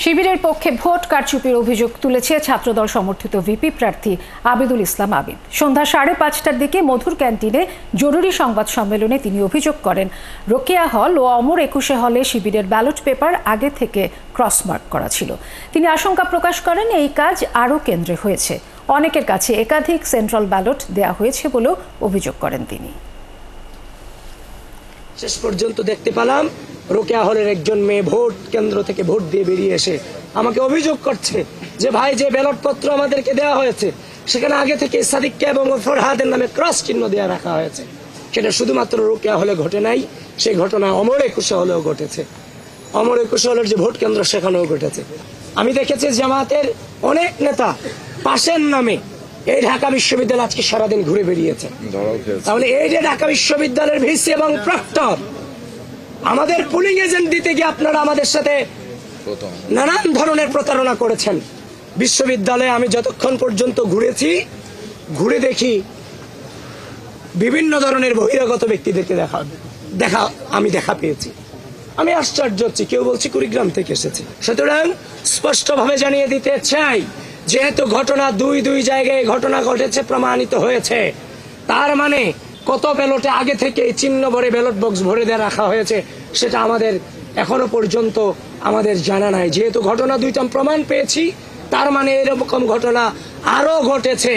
শিবিরের পক্ষে ভোট কারচুপির অভিযোগ তুলেছে ছাত্রদল সমর্থিত ভিপি প্রার্থী আবিদুল ইসলাম আবিদ। সন্ধ্যা 5:30টার দিকে মধুর ক্যান্টিনে জরুরি সংবাদ সম্মেলনে তিনি অভিযোগ করেন, রোকেয়া হল ও অমর 21 হলে শিবিরের ব্যালট পেপার আগে থেকে ক্রসমার্ক করা ছিল। তিনি আশঙ্কা প্রকাশ করেন এই কাজ আরও কেন্দ্রে হয়েছে, অনেকের কাছে একাধিক সেন্ট্রাল ব্যালট দেয়া হয়েছে বলেও অভিযোগ করেন তিনি। শেষ পর্যন্ত দেখতে পেলাম রোকেয়া হলের একজন মেয়ে ভোট কেন্দ্র থেকে ভোট দিয়ে বেরিয়ে এসে আমাকে অভিযোগ করছে যে ভাই, যে ব্যালট পত্র আমাদেরকে দেওয়া হয়েছে সেখানে আগে থেকে সাদিককে এবং ফরহাদের নামে ক্রস চিহ্ন দেওয়া রাখা হয়েছে। সেটা শুধুমাত্র রোকেয়া হলে ঘটে নাই, সেই ঘটনা অমর 21 হলেও ঘটেছে। অমর 21 হলের যে ভোট কেন্দ্র সেখানেও ঘটেছে। আমি দেখেছি জামাতের অনেক নেতা পাশের নামে এই ঢাকা বিশ্ববিদ্যালয় আজকে সারাদিন ঘুরে বেরিয়েছে। তাহলে এই যে ঢাকা বিশ্ববিদ্যালয়ের ভিসি এবং প্রক্টর আমাদের পুলিং এজেন্ট দিতে গিয়ে আপনারা আমাদের সাথে নানান ধরনের প্রতারণা করেছেন। বিশ্ববিদ্যালয়ে আমি যতক্ষণ পর্যন্ত ঘুরে দেখি বিভিন্ন ধরনের বহিরাগত ব্যক্তিদেরকে দেখা পেয়েছি। আমি আশ্চর্য হচ্ছি, কেউ বলছি কুড়িগ্রাম থেকে এসেছে। সুতরাং স্পষ্টভাবে জানিয়ে দিতে চাই, যেহেতু ঘটনা দুই জায়গায় ঘটনা ঘটেছে, প্রমাণিত হয়েছে, তার মানে কত ব্যালটে আগে থেকে চিহ্ন ভরে ব্যালট বক্স ভরে দিয়ে রাখা হয়েছে সেটা আমাদের এখনো পর্যন্ত আমাদের জানা নাই। যেহেতু ঘটনা দুইটা প্রমাণ পেয়েছি, তার মানে এরকম ঘটনা আরো ঘটেছে।